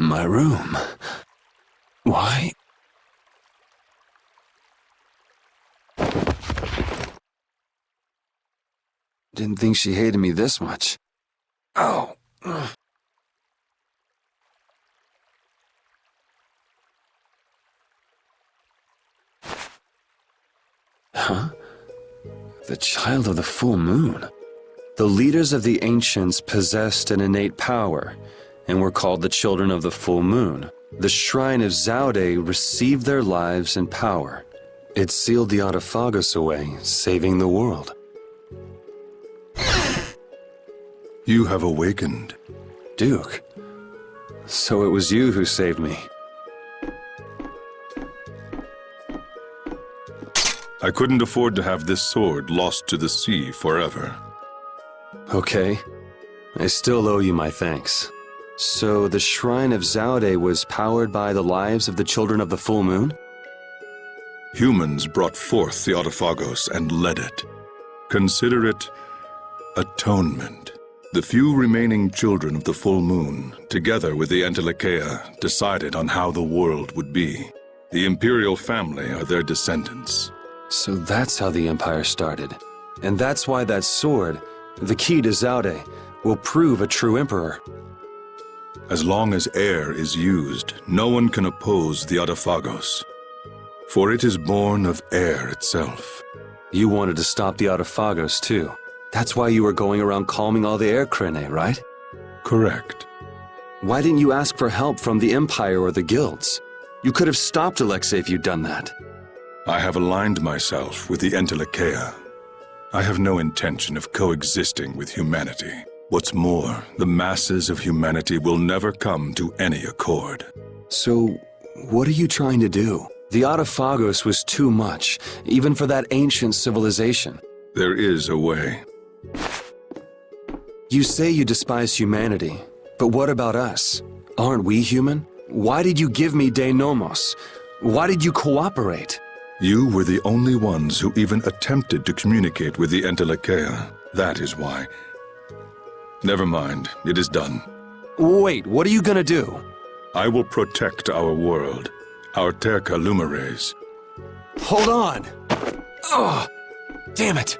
My room. Why? Didn't think she hated me this much. Oh. Huh? The child of the full moon. The leaders of the ancients possessed an innate power, and were called the children of the full moon. The shrine of Zaude received their lives and power. It sealed the Autophagos away, saving the world. You have awakened. Duke, so it was you who saved me. I couldn't afford to have this sword lost to the sea forever. Okay. I still owe you my thanks. So the Shrine of Zaude was powered by the lives of the children of the full moon? Humans brought forth the Autophagos and led it. Consider it atonement. The few remaining children of the full moon, together with the Entelekea, decided on how the world would be. The imperial family are their descendants. So that's how the Empire started. And that's why that sword, the key to Zaude, will prove a true emperor. As long as air is used, no one can oppose the Autophagos. For it is born of air itself. You wanted to stop the Autophagos too. That's why you were going around calming all the air crinae, right? Correct. Why didn't you ask for help from the Empire or the guilds? You could have stopped Alexei if you'd done that. I have aligned myself with the Entelekea. I have no intention of coexisting with humanity. What's more, the masses of humanity will never come to any accord. So, what are you trying to do? The Autophagos was too much, even for that ancient civilization. There is a way. You say you despise humanity, but what about us? Aren't we human? Why did you give me De Nomos? Why did you cooperate? You were the only ones who even attempted to communicate with the Entelekea. That is why. Never mind, it is done. Wait, what are you gonna do? I will protect our world, our Terca Lumares. Hold on! Oh, damn it!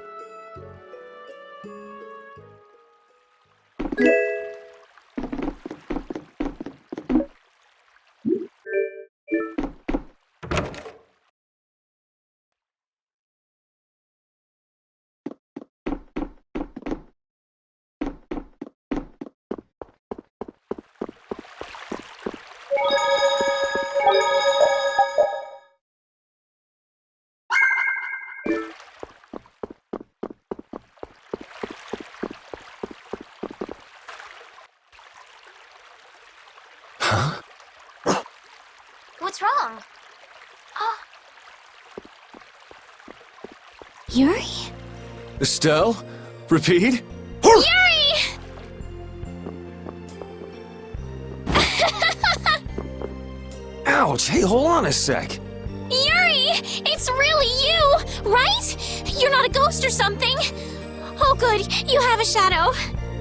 Huh? What's wrong? Oh. Yuri? Estelle? Repeat? Yuri! Ouch! Hey, hold on a sec. Yuri! It's really you, right? You're not a ghost or something. Oh good, you have a shadow.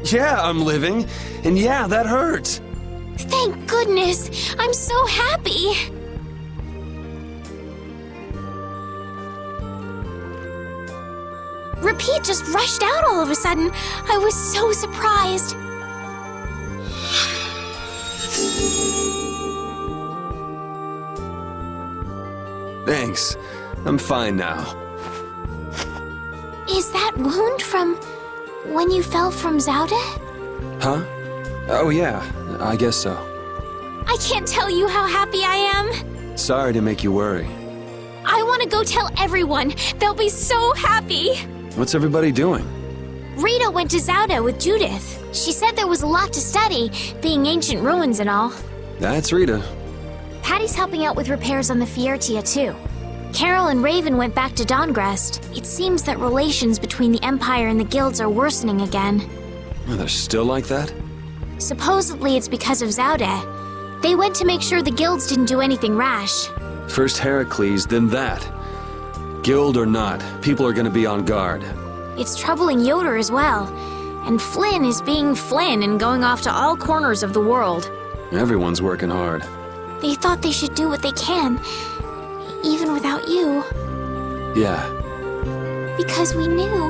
Yeah, I'm living. And yeah, that hurts. Thank goodness. I'm so happy. Repeat just rushed out all of a sudden. I was so surprised. Thanks. I'm fine now. Is that wound from when you fell from Zaude? Huh? Oh yeah, I guess so. I can't tell you how happy I am. Sorry to make you worry. I want to go tell everyone. They'll be so happy. What's everybody doing? Rita went to Zaude with Judith. She said there was a lot to study, being ancient ruins and all. That's Rita. Patty's helping out with repairs on the Fiertia too. Carol and Raven went back to Dongrest. It seems that relations between the Empire and the guilds are worsening again. Oh, they're still like that? Supposedly it's because of Zaude. They went to make sure the guilds didn't do anything rash. First Heracles, then that. Guild or not, people are gonna be on guard. It's troubling Yoder as well. And Flynn is being Flynn and going off to all corners of the world. Everyone's working hard. They thought they should do what they can, even without you. Yeah. Because we knew.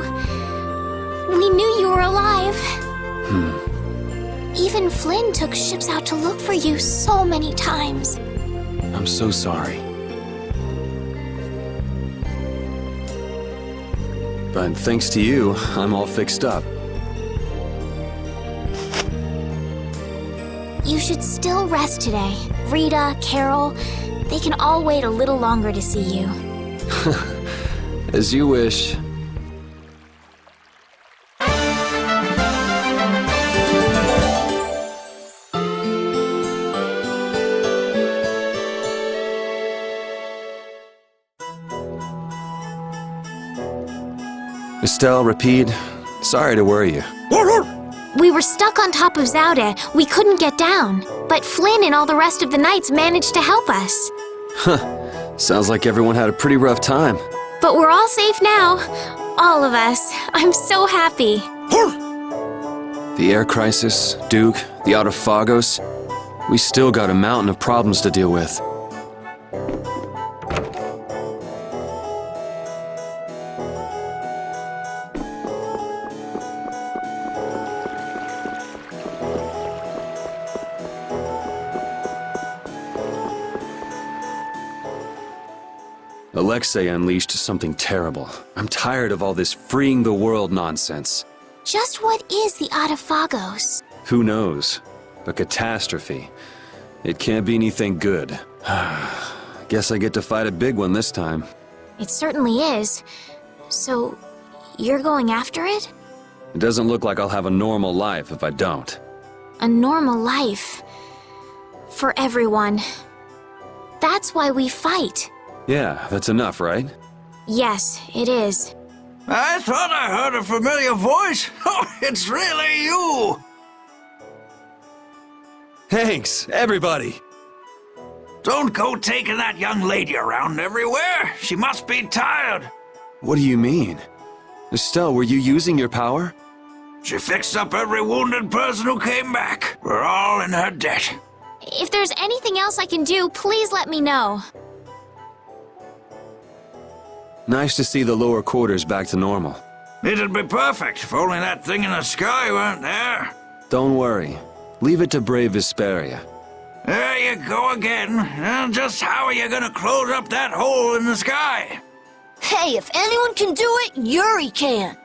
We knew you were alive. Even Flynn took ships out to look for you so many times. I'm so sorry. But thanks to you, I'm all fixed up. You should still rest today. Rita, Carol, they can all wait a little longer to see you. As you wish. Estelle, Rapide, sorry to worry you. We were stuck on top of Zaude. We couldn't get down. But Flynn and all the rest of the knights managed to help us. Sounds like everyone had a pretty rough time. But we're all safe now. All of us. I'm so happy. The air crisis, Duke, the Autophagos. We still got a mountain of problems to deal with. Alexei unleashed something terrible. I'm tired of all this freeing the world nonsense. Just what is the Autophagos? Who knows? A catastrophe. It can't be anything good. Guess I get to fight a big one this time. It certainly is. So, you're going after it? It doesn't look like I'll have a normal life if I don't. A normal life. For everyone. That's why we fight. Yeah, that's enough, right? Yes, it is. I thought I heard a familiar voice. Oh, it's really you! Thanks, everybody! Don't go taking that young lady around everywhere. She must be tired. What do you mean? Estelle, were you using your power? She fixed up every wounded person who came back. We're all in her debt. If there's anything else I can do, please let me know. Nice to see the lower quarters back to normal. It'd be perfect if only that thing in the sky weren't there. Don't worry. Leave it to brave Vesperia. There you go again. And just how are you gonna close up that hole in the sky? Hey, if anyone can do it, Yuri can.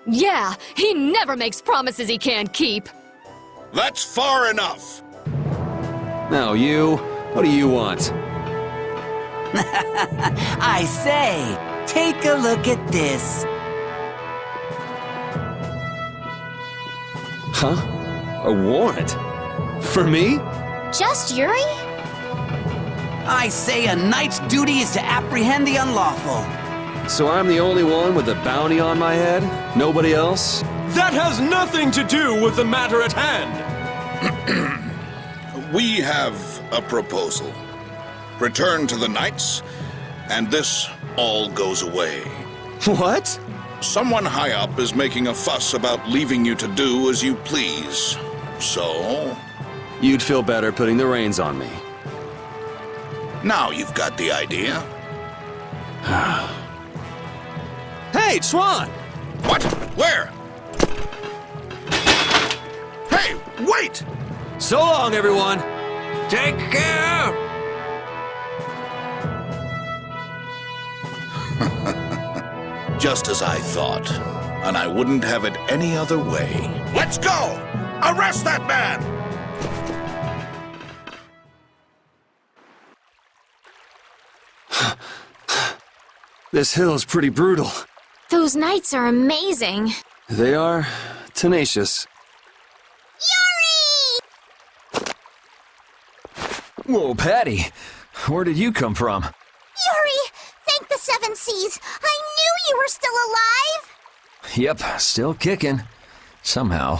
Yeah, he never makes promises he can't keep. That's far enough. Now you, what do you want? I say, take a look at this. Huh? A warrant? For me? Just Yuri? I say a knight's duty is to apprehend the unlawful. So I'm the only one with a bounty on my head? Nobody else? That has nothing to do with the matter at hand. We have a proposal. Return to the knights, and this all goes away. What? Someone high up is making a fuss about leaving you to do as you please. So, You'd feel better putting the reins on me. now you've got the idea. Hey, Swan! What? Where? Hey, wait! So long, everyone! Take care! Just as I thought, and I wouldn't have it any other way. Let's go! Arrest that man! This hill's pretty brutal. Those knights are amazing. They are tenacious. Whoa, Patty. Where did you come from? Yuri, thank the Seven Seas. I knew you were still alive. Yep, still kicking. Somehow.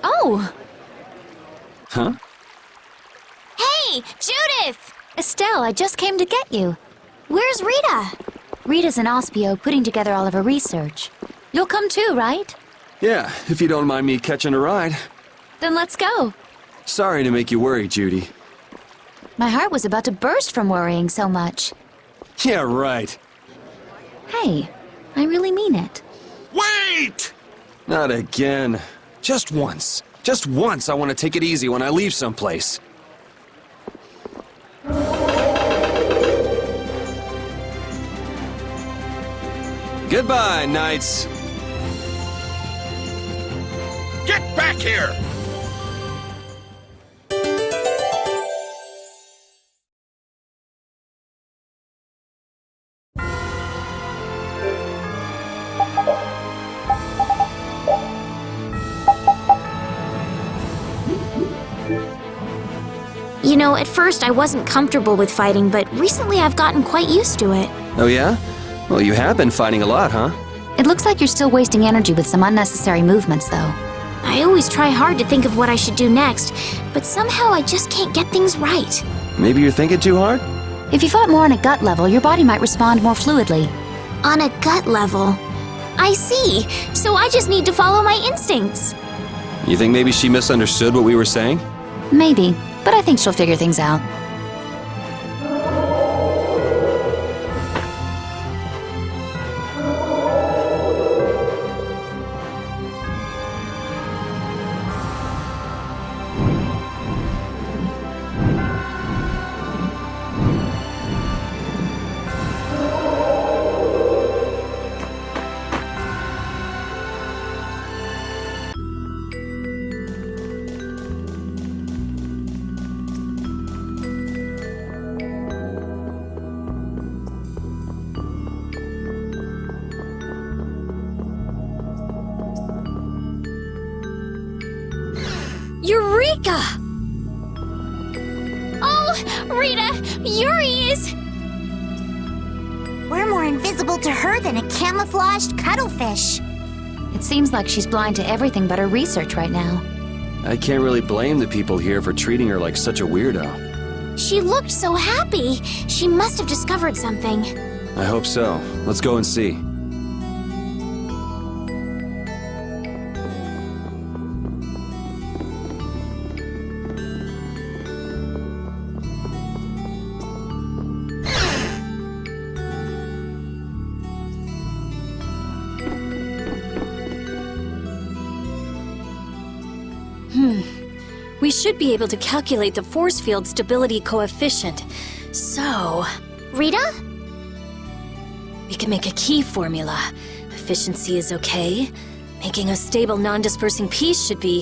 Oh, Huh? Hey, Judith! Estelle, I just came to get you. Where's Rita? Rita's in Ospio putting together all of her research. You'll come too, right? Yeah, if you don't mind me catching a ride. Then let's go. Sorry to make you worry, Judy. My heart was about to burst from worrying so much. Yeah, right. Hey, I really mean it. Wait! Not again. Just once. Just once I want to take it easy when I leave someplace. Goodbye, knights. Get back here! You know, at first I wasn't comfortable with fighting, but recently I've gotten quite used to it. Oh yeah? Well, you have been fighting a lot, huh? It looks like you're still wasting energy with some unnecessary movements, though. I always try hard to think of what I should do next, but somehow I just can't get things right. Maybe you're thinking too hard? If you fought more on a gut level, your body might respond more fluidly. On a gut level. I see. So I just need to follow my instincts. You think maybe she misunderstood what we were saying? Maybe, but I think she'll figure things out. Eureka! Oh, Rita, Yuri is... We're more invisible to her than a camouflaged cuttlefish. It seems like she's blind to everything but her research right now. I can't really blame the people here for treating her like such a weirdo. She looked so happy. She must have discovered something. I hope so. Let's go and see. We should be able to calculate the force field stability coefficient. So, Rita? we can make a key formula. Efficiency is okay. Making a stable, non-dispersing piece should be...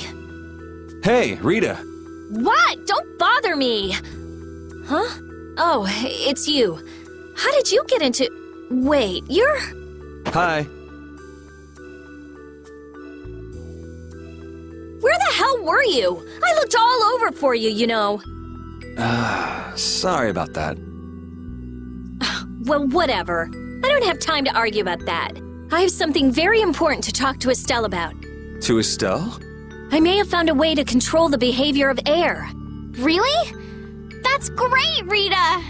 Hey, Rita! What? Don't bother me! Huh? Oh, it's you. How did you get into... Wait, you're... Hi. Where the hell were you? I looked all over for you, you know. Sorry about that. Well, whatever. I don't have time to argue about that. I have something very important to talk to Estelle about. To Estelle? I may have found a way to control the behavior of air. Really? That's great, Rita!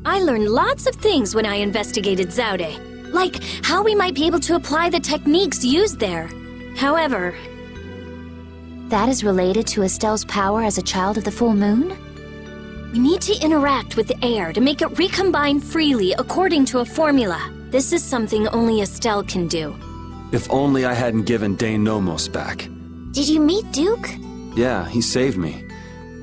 I learned lots of things when I investigated Zaude, like how we might be able to apply the techniques used there. However... That is related to Estelle's power as a child of the full moon? we need to interact with the air to make it recombine freely according to a formula. This is something only Estelle can do. If only I hadn't given Dane Nomos back. Did you meet Duke? Yeah, he saved me.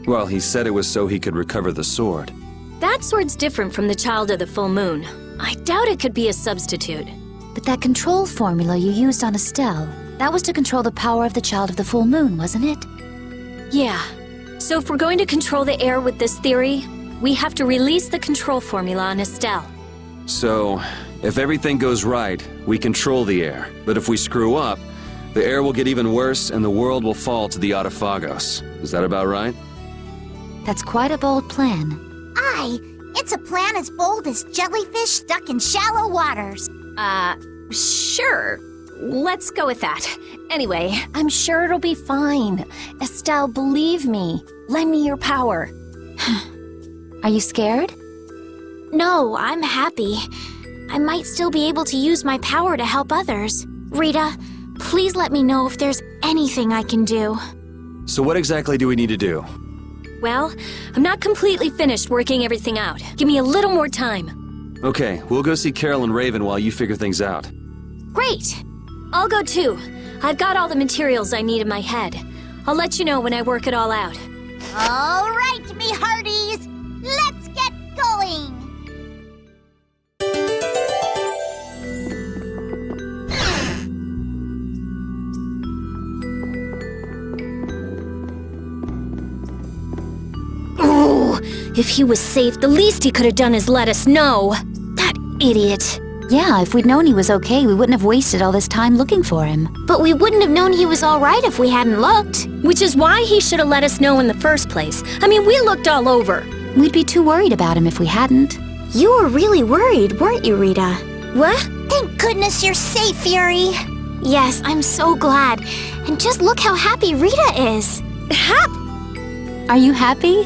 Well, he said it was so he could recover the sword. That sword's different from the Child of the Full Moon. I doubt it could be a substitute. But that control formula you used on Estelle, that was to control the power of the Child of the Full Moon, wasn't it? Yeah. So if we're going to control the air with this theory, we have to release the control formula on Estelle. So, if everything goes right, we control the air. But if we screw up, the air will get even worse and the world will fall to the Autophagos. Is that about right? That's quite a bold plan. Aye, it's a plan as bold as jellyfish stuck in shallow waters. Sure. Let's go with that. Anyway, I'm sure it'll be fine. Estelle, believe me. Lend me your power. Are you scared? No, I'm happy. I might still be able to use my power to help others. Rita, Please let me know if there's anything I can do. So what exactly do we need to do? Well, I'm not completely finished working everything out. Give me a little more time. Okay, we'll go see Carol and Raven while you figure things out. Great! I'll go too. I've got all the materials I need in my head. I'll let you know when I work it all out. All right, me hearties. Let's get going. Ooh, if he was safe, the least he could have done is let us know. That idiot. Yeah, if we'd known he was okay, we wouldn't have wasted all this time looking for him. But we wouldn't have known he was alright if we hadn't looked. Which is why he should have let us know in the first place. I mean, we looked all over. We'd be too worried about him if we hadn't. You were really worried, weren't you, Rita? What? Thank goodness you're safe, Fury. Yes, I'm so glad. And just look how happy Rita is. Are you happy?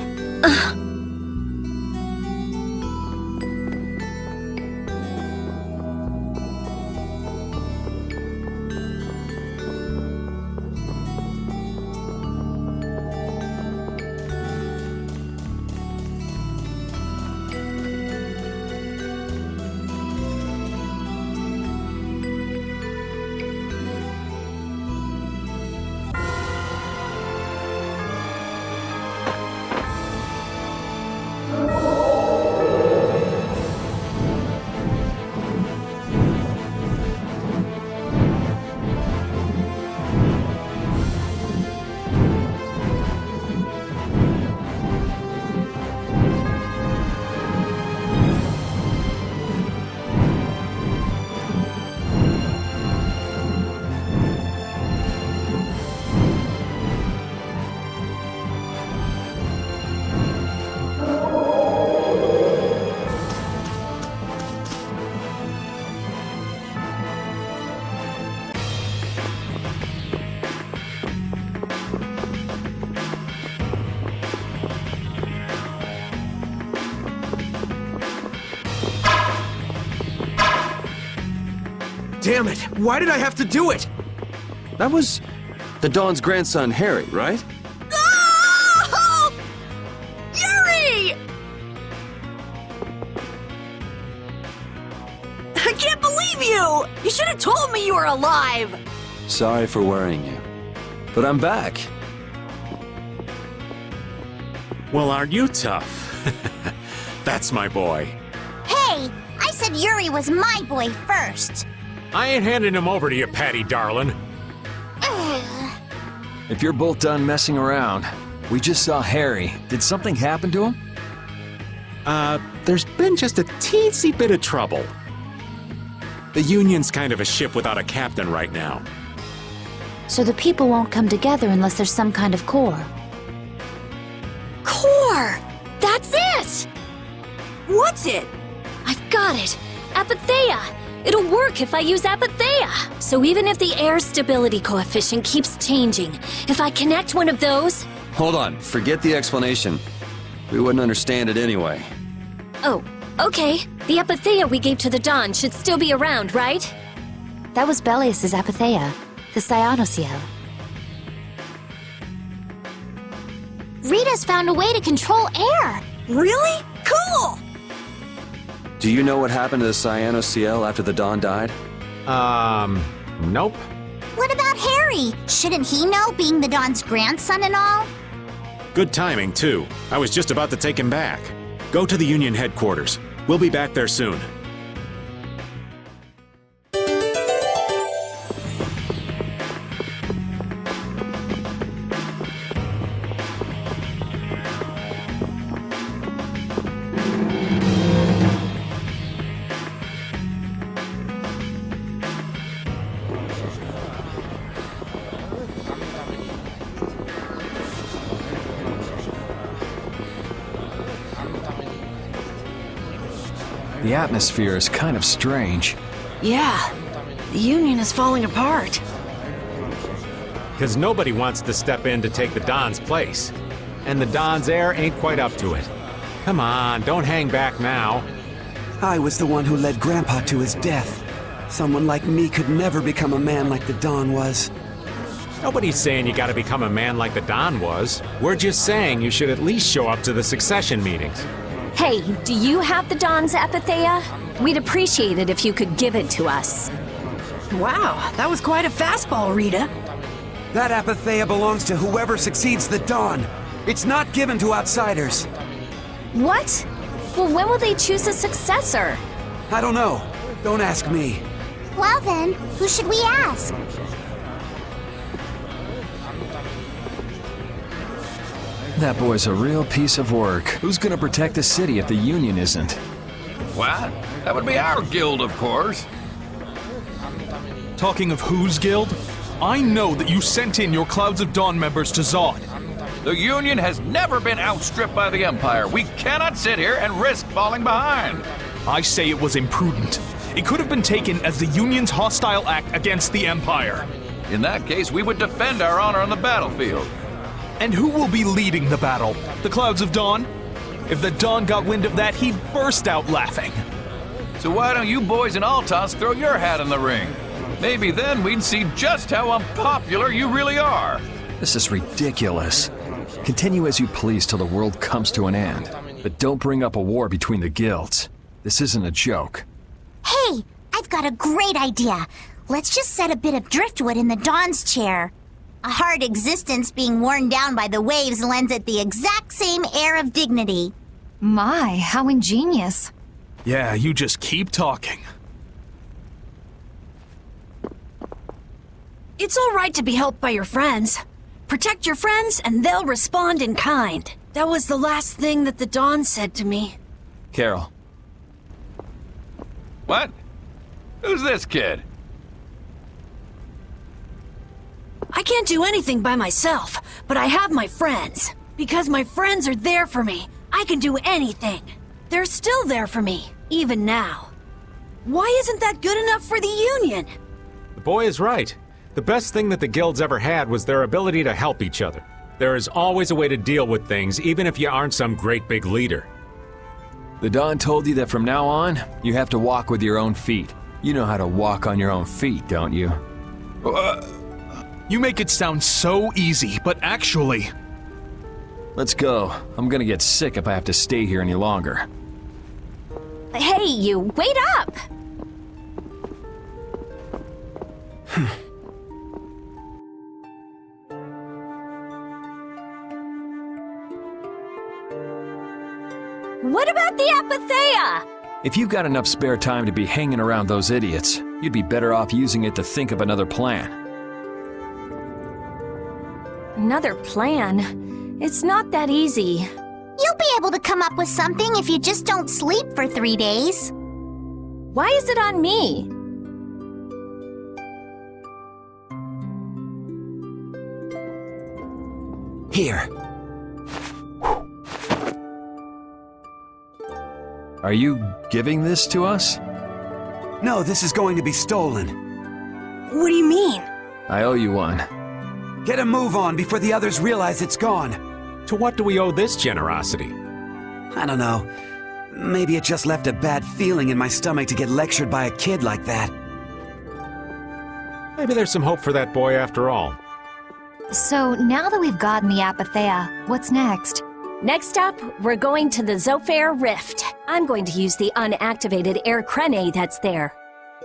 Damn it! Why did I have to do it? That was the Dawn's grandson, Harry, right? Oh! Yuri! I can't believe you! You should have told me you were alive! Sorry for worrying you. But I'm back. Well, aren't you tough? That's my boy. Hey, I said Yuri was my boy first. I ain't handing him over to you, Patty darling. If you're both done messing around, we just saw Harry. Did something happen to him? There's been just a teensy bit of trouble. The Union's kind of a ship without a captain right now. So the people won't come together unless there's some kind of core. Core! That's it! What's it? I've got it! Apatheia! It'll work if I use Apatheia! So even if the air stability coefficient keeps changing, if I connect one of those... Hold on, forget the explanation. We wouldn't understand it anyway. Oh, okay. The Apatheia we gave to the Dawn should still be around, right? That was Belius's Apatheia, the Cyanoceal. Rita's found a way to control air. Really? Cool! Do you know what happened to the Cyanoceal after the Dawn died? Nope. What about Harry? Shouldn't he know, being the Dawn's grandson and all? Good timing, too. I was just about to take him back. Go to the Union headquarters. We'll be back there soon. The atmosphere is kind of strange. Yeah. The Union is falling apart. Because nobody wants to step in to take the Don's place. And the Don's heir ain't quite up to it. Come on, don't hang back now. I was the one who led Grandpa to his death. Someone like me could never become a man like the Don was. Nobody's saying you gotta become a man like the Don was. We're just saying you should at least show up to the succession meetings. Hey, do you have the Don's Apatheia? We'd appreciate it if you could give it to us. Wow, that was quite a fastball, Rita. That Apatheia belongs to whoever succeeds the Don. It's not given to outsiders. What? Well, when will they choose a successor? I don't know. Don't ask me. Well then, who should we ask? That boy's a real piece of work. Who's gonna protect the city if the Union isn't? What? That would be our guild, of course. Talking of whose guild? I know that you sent in your Clouds of Dawn members to Zod. The Union has never been outstripped by the Empire. We cannot sit here and risk falling behind. I say it was imprudent. It could have been taken as the Union's hostile act against the Empire. In that case, we would defend our honor on the battlefield. And who will be leading the battle? The Clouds of Dawn? If the Don got wind of that, he'd burst out laughing. So why don't you boys in Altos throw your hat in the ring? Maybe then we'd see just how unpopular you really are. This is ridiculous. Continue as you please till the world comes to an end. But don't bring up a war between the guilds. This isn't a joke. Hey, I've got a great idea. Let's just set a bit of driftwood in the Dawn's chair. A hard existence being worn down by the waves lends it the exact same air of dignity. My, how ingenious. Yeah, you just keep talking. It's all right to be helped by your friends. Protect your friends and they'll respond in kind. That was the last thing that the Don said to me. Carol. What? Who's this kid? I can't do anything by myself, but I have my friends. Because my friends are there for me, I can do anything. They're still there for me, even now. Why isn't that good enough for the Union? The boy is right. The best thing that the guilds ever had was their ability to help each other. There is always a way to deal with things, even if you aren't some great big leader. The Don told you that from now on, you have to walk with your own feet. You know how to walk on your own feet, don't you? You make it sound so easy, but actually... Let's go. I'm gonna get sick if I have to stay here any longer. Hey, you, wait up! What about the Apatheia? If you've got enough spare time to be hanging around those idiots, you'd be better off using it to think of another plan. Another plan? It's not that easy. You'll be able to come up with something if you just don't sleep for 3 days. Why is it on me? Here. Are you giving this to us? No, this is going to be stolen. What do you mean? I owe you one. Get a move on before the others realize it's gone. To what do we owe this generosity? I don't know. Maybe it just left a bad feeling in my stomach to get lectured by a kid like that. Maybe there's some hope for that boy after all. So, now that we've gotten the Apatheia, what's next? Next up, we're going to the Zofair Rift. I'm going to use the unactivated air crene that's there.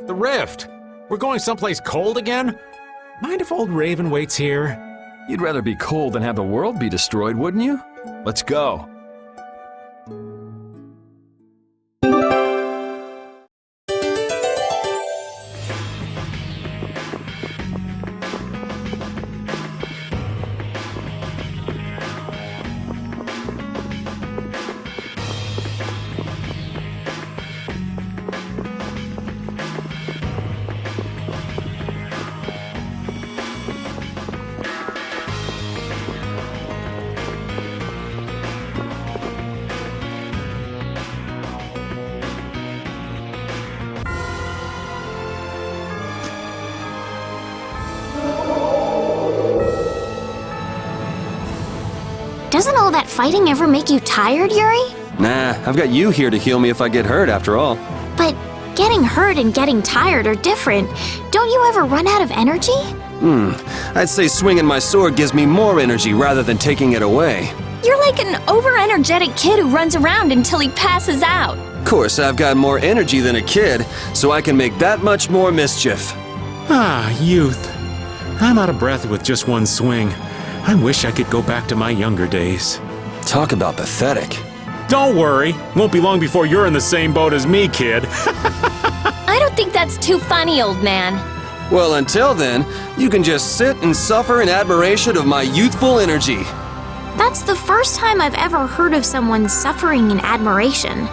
The Rift? We're going someplace cold again? Mind if old Raven waits here? You'd rather be cold than have the world be destroyed, wouldn't you? Let's go. Doesn't all that fighting ever make you tired, Yuri? Nah, I've got you here to heal me if I get hurt after all. But Getting hurt and getting tired are different. Don't you ever run out of energy? I'd say swinging my sword gives me more energy rather than taking it away. You're like an over-energetic kid who runs around until he passes out. Of course, I've got more energy than a kid, so I can make that much more mischief. Ah, youth. I'm out of breath with just one swing. I wish I could go back to my younger days. Talk about pathetic. Don't worry. Won't be long before you're in the same boat as me, kid. I don't think that's too funny, old man. Well, until then, you can just sit and suffer in admiration of my youthful energy. That's the first time I've ever heard of someone suffering in admiration.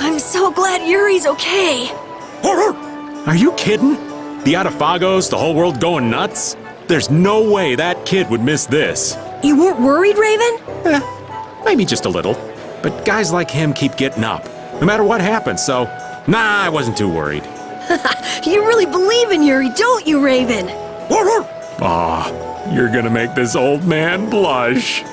I'm so glad Yuri's okay. Are you kidding? The Adafagos, the whole world going nuts? There's no way that kid would miss this. You weren't worried, Raven? Maybe just a little. But guys like him keep getting up, no matter what happens, so nah, I wasn't too worried. You really believe in Yuri, don't you, Raven? Aw, you're gonna make this old man blush.